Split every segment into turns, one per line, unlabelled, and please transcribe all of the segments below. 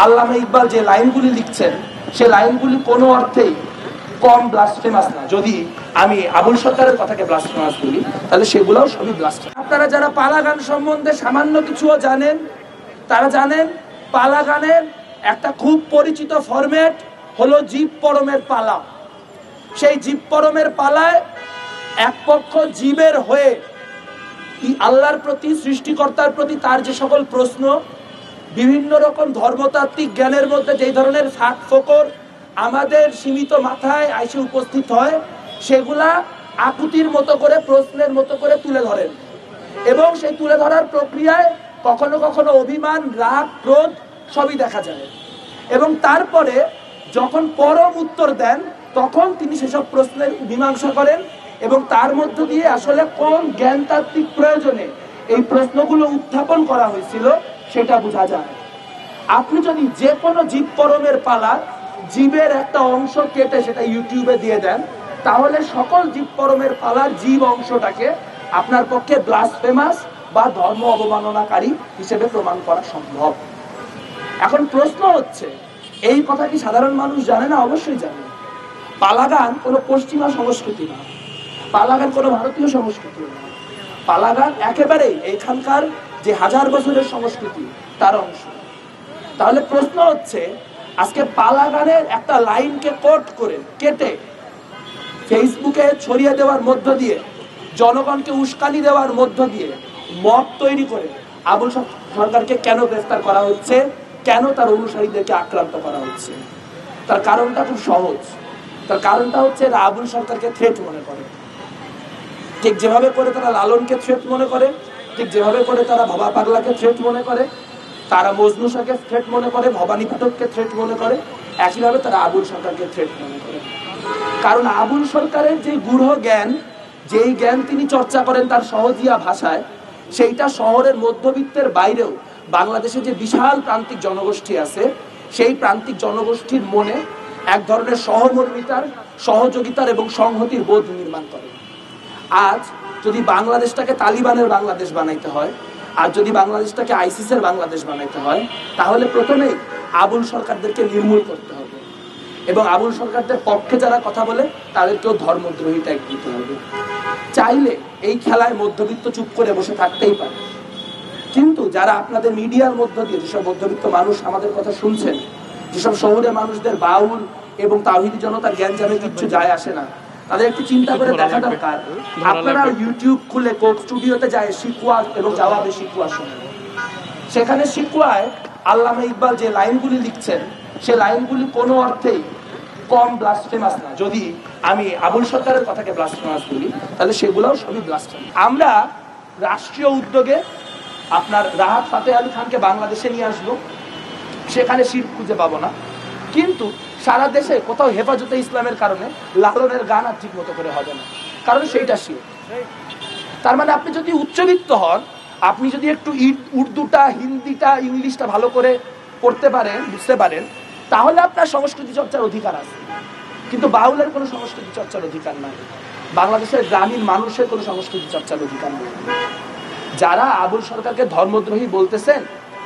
আল্লামা ইকবাল যে লাইনগুলি লিখছেন সে লাইনগুলি কোনো অর্থেই কম ব্লাসফেমাস না। যদি আমি আবুল সরকারের কথাকে ব্লাসফেমাস বলি তাহলে সেগুলোও সবই ব্লাসফেমাস। আপনারা যারা পালা গান সম্বন্ধে সামান্য কিছুও জানেন তারা জানেন পালা গানের একটা খুব পরিচিত ফরম্যাট হলো জীব পরমের পালা। সেই জীব পরমের পালায় এক পক্ষ জীবের হয়ে আল্লাহর প্রতি, সৃষ্টিকর্তার প্রতি তার যে সকল প্রশ্ন, বিভিন্ন রকম ধর্মতাত্ত্বিক জ্ঞানের মধ্যে যে ধরনের ফাঁক ফোকর আমাদের সীমিত মাথায় এসে উপস্থিত হয় সেগুলা আকুতির মতো করে, প্রশ্নের মতো করে তুলে ধরেন। এবং সেই তুলে ধরার প্রক্রিয়ায় কখনো কখনো অভিমান, রাগ, ক্রোধ সবই দেখা যায়। এবং তারপরে যখন পরম উত্তর দেন তখন তিনি সেসব প্রশ্নের মীমাংসা করেন এবং তার মধ্য দিয়ে আসলে কোন জ্ঞানতাত্ত্বিক প্রয়োজনে এই প্রশ্নগুলো উত্থাপন করা হয়েছিল সেটা বোঝা যায়। আপনি যদি যে কোনো জীব পরমের পালা জীবের একটা অংশ কেটে সেটা ইউটিউবে দিয়ে দেন তাহলে সকল জীব পরমের পালার জীব অংশটাকে আপনার পক্ষে ব্লাসফেমাস বা ধর্ম অবমাননাকারী হিসেবে প্রমাণ করা সম্ভব। এখন প্রশ্ন হচ্ছে, এই কথা কি সাধারণ মানুষ জানে না? অবশ্যই জানে। পালাগান কোনো পশ্চিমা সংস্কৃতি না, পালাগান কোনো ভারতীয় সংস্কৃতি না, পালাগান একেবারেই এখানকার যে হাজার বছরের সংস্কৃতি তার অংশ। তাহলে প্রশ্ন হচ্ছে, আজকে পালাগানের একটা লাইনকে কোট করে কেটে ফেসবুকে ছড়িয়ে দেওয়ার মধ্য দিয়ে, জনগণকে উস্কানি দেওয়ার মধ্য দিয়ে মত তৈরি করে আবুল সরকারকে কেন গ্রেফতার করা হচ্ছে, কেন তার অনুসারীদেরকে আক্রান্ত করা হচ্ছে? তার কারণটা খুব সহজ। তার কারণটা হচ্ছে এরা আবুল সরকারকে থ্রেট মনে করে। ঠিক যেভাবে করে তারা লালনকে থ্রেট মনে করে, ঠিক যেভাবে করে তারা বাবা পাগলাকে থ্রেট মনে করে, তারা মজনু শাহকে থ্রেট মনে করে, ভবানী পাঠককে থ্রেট মনে করে, একইভাবে তারা আবুল সরকারকে থ্রেট মনে করে। কারণ আবুল সরকারের যে গূঢ় জ্ঞান, যেই জ্ঞান তিনি চর্চা করেন তার সহজিয়া ভাষায়, সেইটা শহরের মধ্যবিত্তের বাইরেও বাংলাদেশে যে বিশাল প্রান্তিক জনগোষ্ঠী আছে সেই প্রান্তিক জনগোষ্ঠীর মনে এক ধরনের সহমর্মিতার, সহযোগিতার এবং সংহতির বোধ নির্মাণ করে। আজ যদি বাংলাদেশটাকে তালিবানের বাংলাদেশ বানাইতে হয়, আর যদি বাংলাদেশটাকে আইসিসের বাংলাদেশ বানাইতে হয়, তাহলে প্রথমেই আবুল সরকারদেরকে নির্মূল করতে হবে এবং আবুল সরকারদের পক্ষে যারা কথা বলে তাদেরকেও ধর্মদ্রোহী ট্যাগ দিতে হবে। চাইলে এই খেলায় মধ্যবিত্ত চুপ করে বসে থাকতেই পারে, কিন্তু যারা আপনাদের মিডিয়ার মধ্য দিয়ে যেসব মধ্যবিত্ত মানুষ আমাদের কথা শুনছেন, যেসব শহুরে মানুষদের বাউল এবং তাওহীদি জনতার জ্ঞানজামে কিচ্ছু যায় আসে না, তাদের একটু চিন্তা করে দেখা দরকার। আপনারা ইউটিউব খুলে কোক স্টুডিওতে যায় শিকওয়া এবং জবাবে শিকওয়া শোনেন। সেখানে শিকওয়ায় আল্লামা ইকবাল যে লাইনগুলি লিখছেন সে লাইনগুলি কোনো অর্থেই কম ব্লাসফেমাস না। যদি আমি আবুল সরকারের কথাকে ব্লাসফেমাস বলি তাহলে সেগুলোও সবই ব্লাসফেমাস। আমরা রাষ্ট্রীয় উদ্যোগে আপনার রাহাত ফাতে আলী খানকে বাংলাদেশে নিয়ে আসবো, সেখানে শিরক খুঁজে পাবো না, কিন্তু সারা দেশে কোথাও হেফাজতে ইসলামের কারণে লালনের গান আর ঠিক মতো করে হবে না, কারণ সেইটা শিরক। তার মানে আপনি যদি উচ্চবিত্ত হন, আপনি যদি একটু উর্দুটা, হিন্দিটা, ইংলিশটা ভালো করে পড়তে পারেন, বুঝতে পারেন, তাহলে আপনার সংস্কৃতি চর্চার অধিকার আছে। কিন্তু বাউলের কোনো সংস্কৃতি চর্চার অধিকার নাই, বাংলাদেশের গ্রামীণ মানুষের কোনো সংস্কৃতি চর্চার অধিকার নেই। যারা আবুল সরকারকে ধর্মদ্রোহী বলতেছেন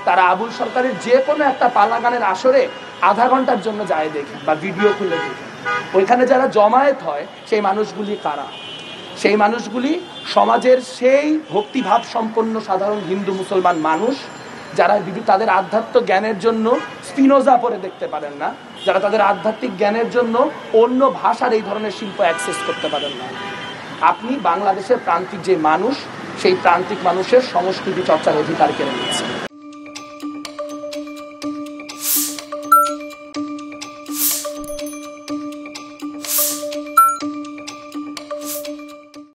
তারা আবুল সরকারের যে কোনো একটা পালা গানের আসরে আধা ঘন্টার জন্য যায় দেখে বা ভিডিও খুলে দেখে। ওইখানে যারা জমায়েত হয় সেই মানুষগুলি কারা? সেই মানুষগুলি সমাজের সেই ভক্তিভাব সম্পন্ন সাধারণ হিন্দু মুসলমান মানুষ যারা তাদের আধ্যাত্মিক জ্ঞানের জন্য স্পিনোজা পড়ে দেখতে পারেন না, যারা তাদের আধ্যাত্মিক জ্ঞানের জন্য অন্য ভাষার এই ধরনের শিল্প অ্যাক্সেস করতে পারেন না। আপনি বাংলাদেশের প্রান্তিক যে মানুষ, সেই প্রান্তিক মানুষের সংস্কৃতি চর্চার অধিকার কেড়ে নিচ্ছেন।